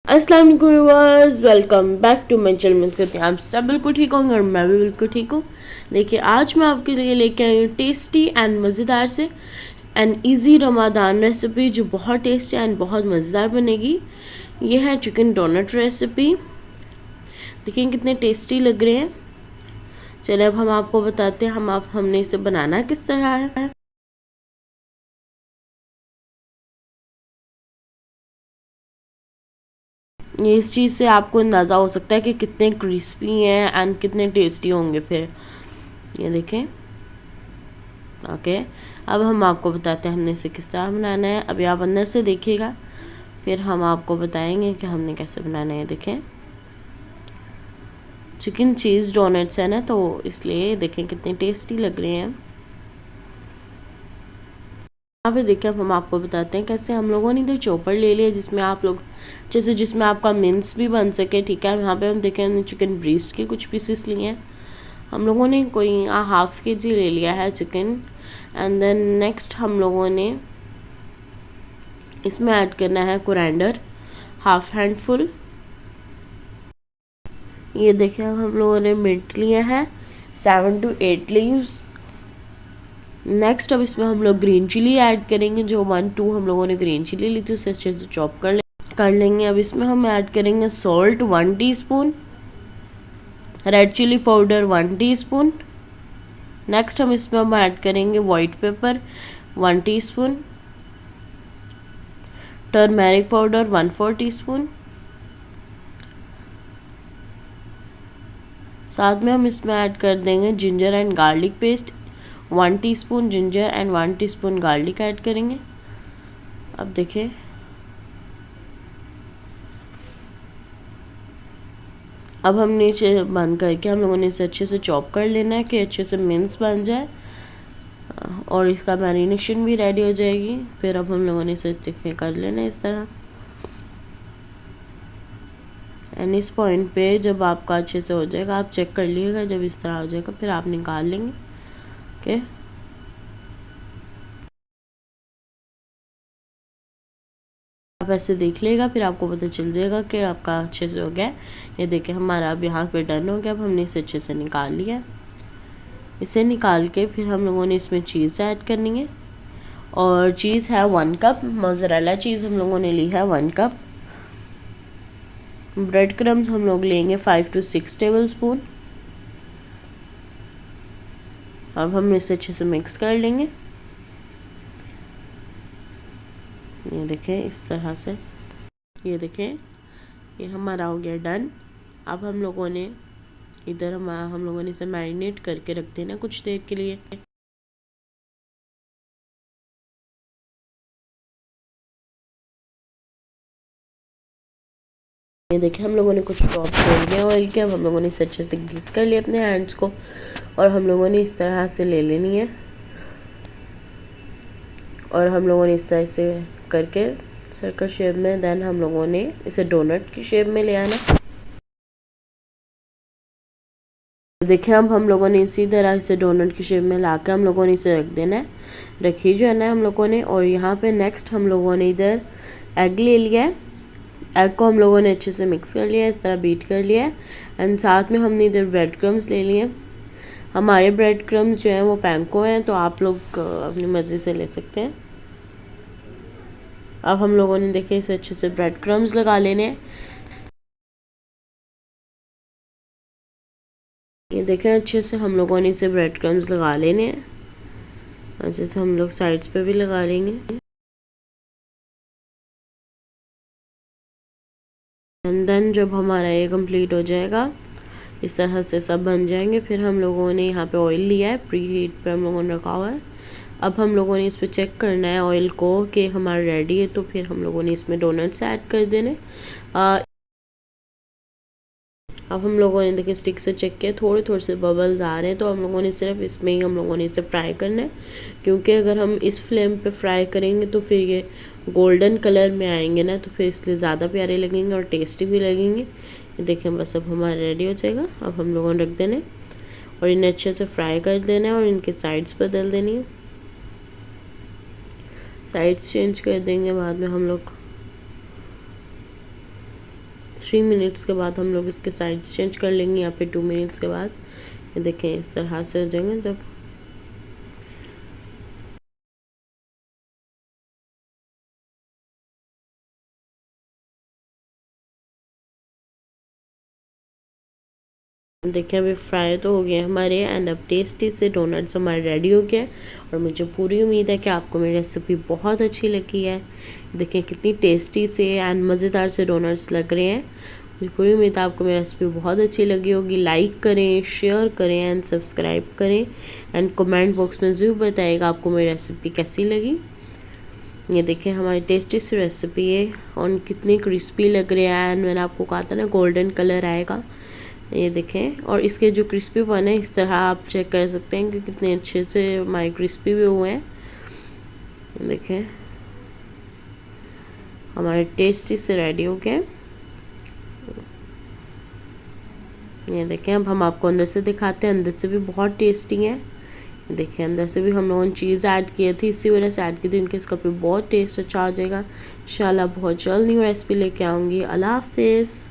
अस्सलाम वालेकुम viewers, welcome back to my channel. करते हैं आप सब बिल्कुल ठीक होंगे और मैं भी बिल्कुल ठीक हूँ। देखिए आज मैं आपके लिए लेके आई हूँ टेस्टी एंड मज़ेदार से एंड इजी रमादान रेसिपी जो बहुत टेस्टी एंड बहुत मज़ेदार बनेगी। ये है चिकन डोनट रेसिपी। देखिए कितने टेस्टी लग रहे हैं। चलिए अब हम आपको बताते हैं हमने इसे बनाना किस तरह है। ये इस चीज़ से आपको अंदाज़ा हो सकता है कि कितने क्रिस्पी हैं एंड कितने टेस्टी होंगे। फिर ये देखें। ओके, अब हम आपको बताते हैं हमने इसे किस तरह बनाना है। अभी आप अंदर से देखिएगा, फिर हम आपको बताएंगे कि हमने कैसे बनाना है। देखें चिकन चीज़ डोनट्स है ना, तो इसलिए देखें कितने टेस्टी लग रहे हैं। यहाँ पे देखिए अब हम आपको बताते हैं कैसे। हम लोगों ने इधर चॉपर ले लिया जिसमें आप लोग जैसे जिसमें आपका मिन्स भी बन सके, ठीक है। यहाँ पे हम देखें हमने चिकन ब्रीस्ट के कुछ पीसेस लिए हैं। हम लोगों ने कोई हाफ के जी ले लिया है चिकन। एंड देन नेक्स्ट हम लोगों ने इसमें ऐड करना है कोरिएंडर, हाफ हैंडफुल। ये देखिए हम लोगों ने मिंट लिया है 7 to 8 लीव्स। नेक्स्ट अब इसमें हम लोग ग्रीन चिली ऐड करेंगे। जो 1-2 हम लोगों ने ग्रीन चिली ली थी उसे अच्छे से चॉप कर लेंगे। अब इसमें हम ऐड करेंगे salt 1 teaspoon, red chilli powder 1 teaspoon. Next हम इसमें ऐड करेंगे white pepper 1 teaspoon, turmeric powder 1/4 teaspoon. साथ में हम इसमें ऐड कर देंगे ginger and garlic paste 1 teaspoon ginger and 1 teaspoon garlic add करेंगे। अब देखिए अब हमने इसे बंद करके हम लोगों ने इसे अच्छे से चॉप कर लेना है कि अच्छे से मिन्स बन जाए और इसका मैरिनेशन भी रेडी हो जाएगी। फिर अब हम लोगों ने इसे देखिए कर लेना है इस तरह। एंड इस पॉइंट पे जब आपका अच्छे से हो जाएगा आप चेक कर लीजिएगा, जब इस तरह हो जाएगा फिर आप निकाल लेंगे। ओके, आप ऐसे देख लेगा फिर आपको पता चल जाएगा कि आपका अच्छे से हो गया। ये देखिए हमारा अब यहाँ पे डन हो गया। अब हमने इसे अच्छे से निकाल लिया। इसे निकाल के फिर हम लोगों ने इसमें चीज़ ऐड करनी है और चीज़ है 1 कप। मोज़रेला चीज़ हम लोगों ने ली है 1 कप। ब्रेड क्रम्स हम लोग लेंगे 5 to 6 टेबल स्पून। अब हम इसे अच्छे से मिक्स कर लेंगे। ये देखें इस तरह से। ये देखें ये हमारा हो गया डन। अब हम लोगों ने इधर हम लोगों ने इसे मैरिनेट करके रख देना कुछ देर के लिए। ये देखिए हम लोगों ने कुछ ड्रॉप छोड़ दिए ऑयल के। अब हम लोगों ने इसे अच्छे से ग्रीस कर लिया अपने हैंड्स को और हम लोगों ने इस तरह से ले लेनी है और हम लोगों ने इस तरह से करके सर्कल शेप में, देन हम लोगों ने इसे डोनट की शेप में ले आना। देखिए अब हम लोगों ने इसी तरह इसे डोनट की शेप में लाके हम लोगों ने इसे रख देना है, रखी जो है ना हम लोगों ने। और यहाँ पे नेक्स्ट हम लोगों ने इधर एग ले लिया है। एग को हम लोगों ने अच्छे से मिक्स कर लिया है, इस तरह बीट कर लिया है। एंड साथ में हमने इधर ब्रेड क्रम्स ले लिए। हमारे ब्रेड क्रम्स जो हैं वो पैंको हैं, तो आप लोग अपनी मर्ज़ी से ले सकते हैं। अब हम लोगों ने देखे इसे अच्छे से ब्रेड क्रम्स लगा लेने हैं। ये देखें अच्छे से हम लोगों ने इसे ब्रेड क्रम्स लगा लेने हैं। अच्छे से हम लोग साइड्स पे भी लगा लेंगे। एंड देन जब हमारा ये कंप्लीट हो जाएगा इस तरह से सब बन जाएंगे। फिर हम लोगों ने यहाँ पे ऑयल लिया है, प्री हीट पे हम लोगों ने रखा हुआ है। अब हम लोगों ने इस पर चेक करना है ऑयल को कि हमारा रेडी है, तो फिर हम लोगों ने इसमें डोनट्स ऐड कर देने। अब हम लोगों ने देखिए स्टिक से चेक किया, थोड़े थोड़े से बबल्स आ रहे हैं, तो हम लोगों ने सिर्फ इसमें ही हम लोगों ने इसे फ्राई करना है। क्योंकि अगर हम इस फ्लेम पे फ्राई करेंगे तो फिर ये गोल्डन कलर में आएंगे ना, तो फिर इसलिए ज़्यादा प्यारे लगेंगे और टेस्टी भी लगेंगे। ये देखें बस अब हमारा रेडी हो जाएगा। अब हम लोगों ने रख देने और इन्हें अच्छे से फ्राई कर देना है और इनके साइड्स बदल देनी है। साइड्स चेंज कर देंगे बाद में हम लोग। 3 मिनट्स के बाद हम लोग इसके साइड्स चेंज कर लेंगे, या फिर 2 मिनट्स के बाद। ये देखें इस तरह से हो जाएंगे। जब देखिए अभी फ्राई तो हो गए हमारे, एंड अब टेस्टी से डोनट्स हमारे रेडी हो गए। और मुझे पूरी उम्मीद है कि आपको मेरी रेसिपी बहुत अच्छी लगी है। देखिए कितनी टेस्टी से एंड मज़ेदार से डोनट्स लग रहे हैं। मुझे पूरी उम्मीद है आपको मेरी रेसिपी बहुत अच्छी लगी होगी। लाइक करें, शेयर करें एंड सब्सक्राइब करें, एंड कमेंट बॉक्स में ज़रूर बताइएगा आपको मेरी रेसिपी कैसी लगी। ये देखिए हमारी टेस्टी सी रेसिपी है और कितनी क्रिस्पी लग रही है, एंड मैंने आपको कहा था ना गोल्डन कलर आएगा। ये देखें, और इसके जो क्रिस्पी बने इस तरह आप चेक कर सकते हैं कि कितने अच्छे से हमारे क्रिस्पी भी हुए हैं। देखें हमारे टेस्टी से रेडी हो गए। ये देखें अब हम आपको अंदर से दिखाते हैं, अंदर से भी बहुत टेस्टी है। देखिए अंदर से भी हम लोगों ने चीज़ ऐड की थी, इसी वजह से ऐड की थी, इनके इसका भी बहुत टेस्ट अच्छा आ जाएगा। इंशाल्लाह बहुत जल्द न्यू रेसिपी लेके आऊँगी। अल्लाह हाफिज़।